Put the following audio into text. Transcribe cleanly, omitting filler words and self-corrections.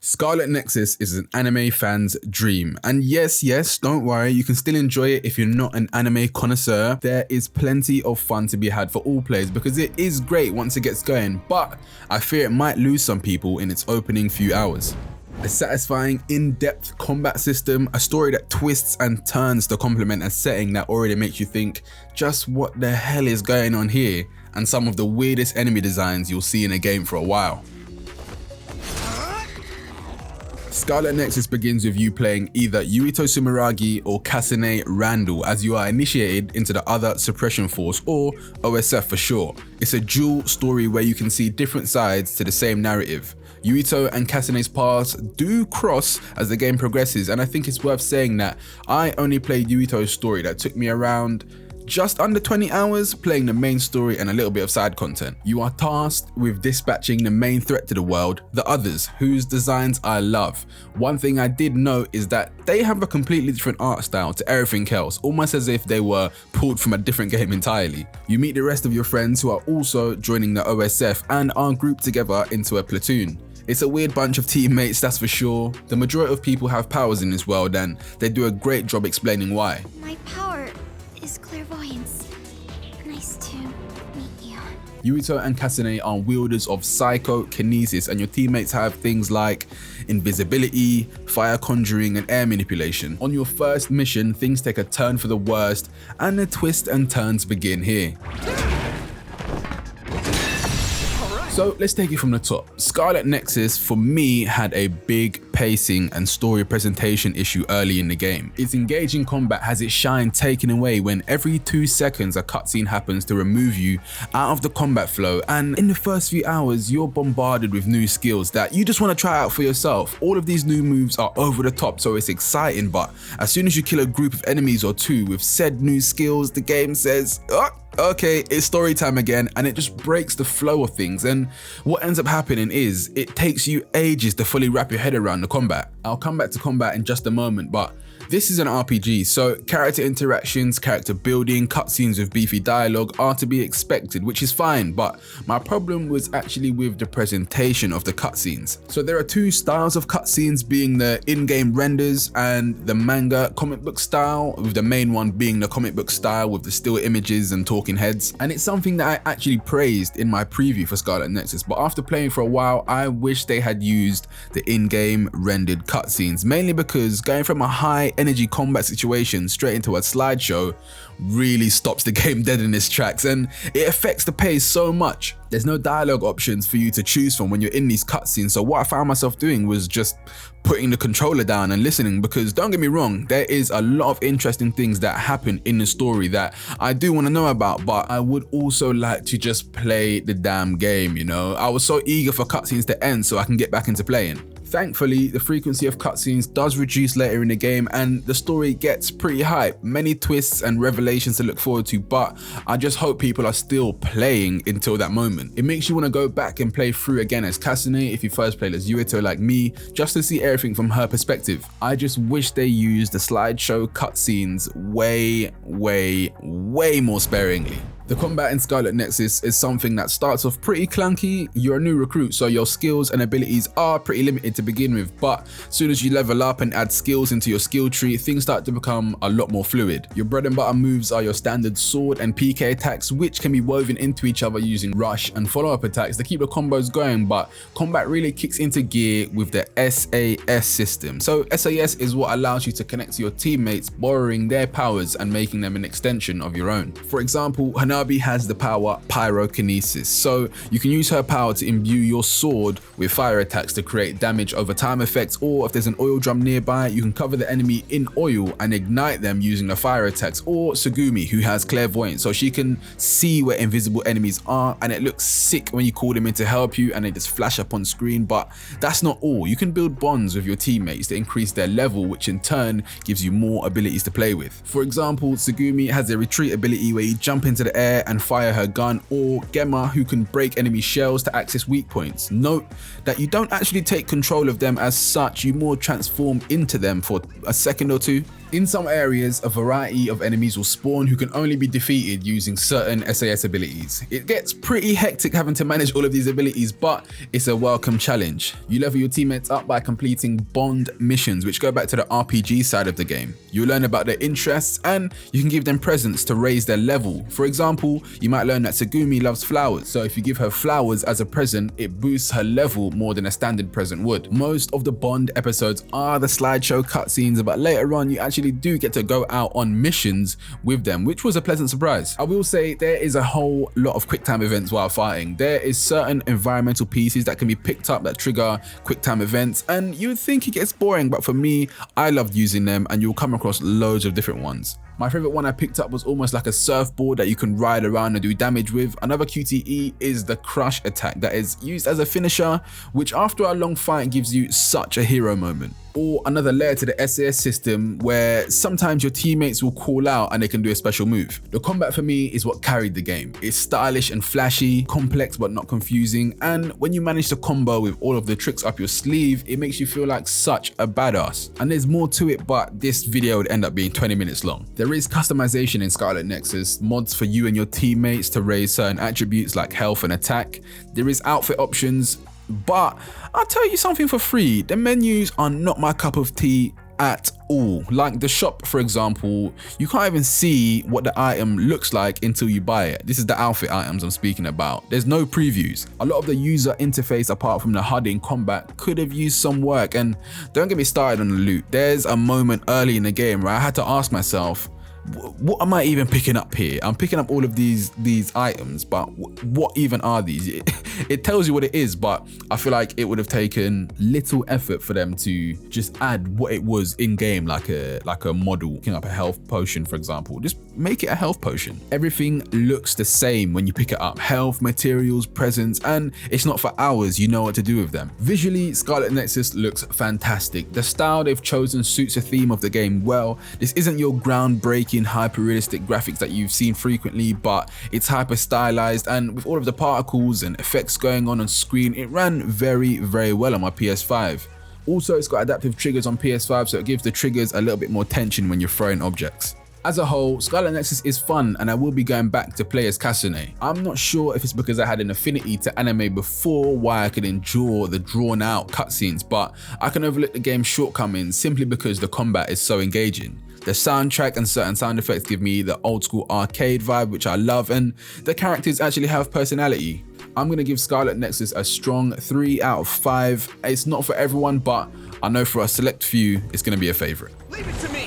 Scarlet Nexus is an anime fan's dream. And yes, don't worry, you can still enjoy it if you're not an anime connoisseur. There is plenty of fun to be had for all players because it is great once it gets going, but I fear it might lose some people in its opening few hours. A satisfying, in-depth combat system, a story that twists and turns to complement a setting that already makes you think, just what the hell is going on here? And some of the weirdest enemy designs you'll see in a game for a while. Scarlet Nexus begins with you playing either Yuito Sumeragi or Kasane Randall as you are initiated into the other suppression force, or OSF for short. It's a dual story where you can see different sides to the same narrative. Yuito and Kasane's paths do cross as the game progresses, and I think it's worth saying that I only played Yuito's story that took me around just under 20 hours playing the main story and a little bit of side content. You are tasked with dispatching the main threat to the world, the others, whose designs I love. One thing I did note is that they have a completely different art style to everything else, almost as if they were pulled from a different game entirely. You meet the rest of your friends who are also joining the OSF and are grouped together into a platoon. It's a weird bunch of teammates, that's for sure. The majority of people have powers in this world and they do a great job explaining why. My power is clairvoyance. Nice to meet you. Yuito and Kasane are wielders of psychokinesis, and your teammates have things like invisibility, fire conjuring, and air manipulation. On your first mission, things take a turn for the worst, and the twists and turns begin here. So let's take it from the top. Scarlet Nexus for me had a big pacing and story presentation issue early in the game. Its engaging combat has its shine taken away when every 2 seconds a cutscene happens to remove you out of the combat flow, and in the first few hours you're bombarded with new skills that you just want to try out for yourself. All of these new moves are over the top, so it's exciting, but as soon as you kill a group of enemies or two with said new skills, the game says, oh, okay, it's story time again, and it just breaks the flow of things. And what ends up happening is it takes you ages to fully wrap your head around the combat. I'll come back to combat in just a moment, but this is an RPG, so character interactions, character building, cutscenes with beefy dialogue are to be expected, which is fine, but my problem was actually with the presentation of the cutscenes. So there are two styles of cutscenes, being the in-game renders and the manga comic book style, with the main one being the comic book style with the still images and talking heads. And it's something that I actually praised in my preview for Scarlet Nexus, but after playing for a while, I wish they had used the in-game rendered cutscenes, mainly because going from a high energy combat situation straight into a slideshow really stops the game dead in its tracks, and it affects the pace so much. There's no dialogue options for you to choose from when you're in these cutscenes, so what I found myself doing was just putting the controller down and listening, because don't get me wrong, there is a lot of interesting things that happen in the story that I do want to know about, but I would also like to just play the damn game, you know? I was so eager for cutscenes to end so I can get back into playing. Thankfully, the frequency of cutscenes does reduce later in the game and the story gets pretty hype. Many twists and revelations to look forward to, but I just hope people are still playing until that moment. It makes you want to go back and play through again as Kasane if you first played as Yuito like me, just to see everything from her perspective. I just wish they used the slideshow cutscenes way more sparingly. The combat in Scarlet Nexus is something that starts off pretty clunky. You're a new recruit, so your skills and abilities are pretty limited to begin with, but as soon as you level up and add skills into your skill tree, things start to become a lot more fluid. Your bread and butter moves are your standard sword and PK attacks, which can be woven into each other using rush and follow-up attacks to keep the combos going, but combat really kicks into gear with the SAS system. So SAS is what allows you to connect to your teammates, borrowing their powers and making them an extension of your own. For example, Hanabi has the power pyrokinesis, so you can use her power to imbue your sword with fire attacks to create damage over time effects, or if there's an oil drum nearby, you can cover the enemy in oil and ignite them using the fire attacks. Or Tsugumi, who has clairvoyance, so she can see where invisible enemies are, and it looks sick when you call them in to help you and they just flash up on screen. But that's not all. You can build bonds with your teammates to increase their level, which in turn gives you more abilities to play with. For example, Tsugumi has a retreat ability where you jump into the air and fire her gun, or Gemma, who can break enemy shells to access weak points. Note that you don't actually take control of them as such, you more transform into them for a second or two. In some areas, a variety of enemies will spawn who can only be defeated using certain SAS abilities. It gets pretty hectic having to manage all of these abilities, but it's a welcome challenge. You level your teammates up by completing bond missions, which go back to the RPG side of the game. You learn about their interests and you can give them presents to raise their level. For example, you might learn that Tsugumi loves flowers, so if you give her flowers as a present, it boosts her level more than a standard present would. Most of the Bond episodes are the slideshow cutscenes, but later on you actually do get to go out on missions with them, which was a pleasant surprise. I will say there is a whole lot of quick time events while fighting. There is certain environmental pieces that can be picked up that trigger quick time events, and you would think it gets boring, but for me, I loved using them, and you'll come across loads of different ones. My favorite one I picked up was almost like a surfboard that you can ride around and do damage with. Another QTE is the crush attack that is used as a finisher, which after a long fight gives you such a hero moment. Or another layer to the SAS system where sometimes your teammates will call out and they can do a special move. The combat for me is what carried the game. It's stylish and flashy, complex but not confusing, and when you manage to combo with all of the tricks up your sleeve, it makes you feel like such a badass. And there's more to it, but this video would end up being 20 minutes long. There is customization in Scarlet Nexus, mods for you and your teammates to raise certain attributes like health and attack. There is outfit options, but I'll tell you something for free, the menus are not my cup of tea at all. Like the shop, for example, you can't even see what the item looks like until you buy it. This is the outfit items I'm speaking about. There's no previews. A lot of the user interface, apart from the HUD in combat, could have used some work, and don't get me started on the loot. There's a moment early in the game where I had to ask myself, what am I even picking up here? I'm picking up all of these items, but what even are these? It tells you what it is, but I feel like it would have taken little effort for them to just add what it was in game, like a model. Picking up a health potion, for example, just make it a health potion. Everything looks the same when you pick it up. Health, materials, presents, and it's not for hours, you know what to do with them. Visually, Scarlet Nexus looks fantastic. The style they've chosen suits the theme of the game well. This isn't your groundbreaking hyper-realistic graphics that you've seen frequently, but it's hyper-stylized, and with all of the particles and effects going on screen, it ran very, very well on my PS5. Also, it's got adaptive triggers on PS5, so it gives the triggers a little bit more tension when you're throwing objects. As a whole, Scarlet Nexus is fun, and I will be going back to play as Kasune. I'm not sure if it's because I had an affinity to anime before why I could endure the drawn out cutscenes, but I can overlook the game's shortcomings simply because the combat is so engaging. The soundtrack and certain sound effects give me the old school arcade vibe, which I love, and the characters actually have personality. I'm gonna give Scarlet Nexus a strong 3 out of 5. It's not for everyone, but I know for a select few, it's gonna be a favorite. Leave it to me!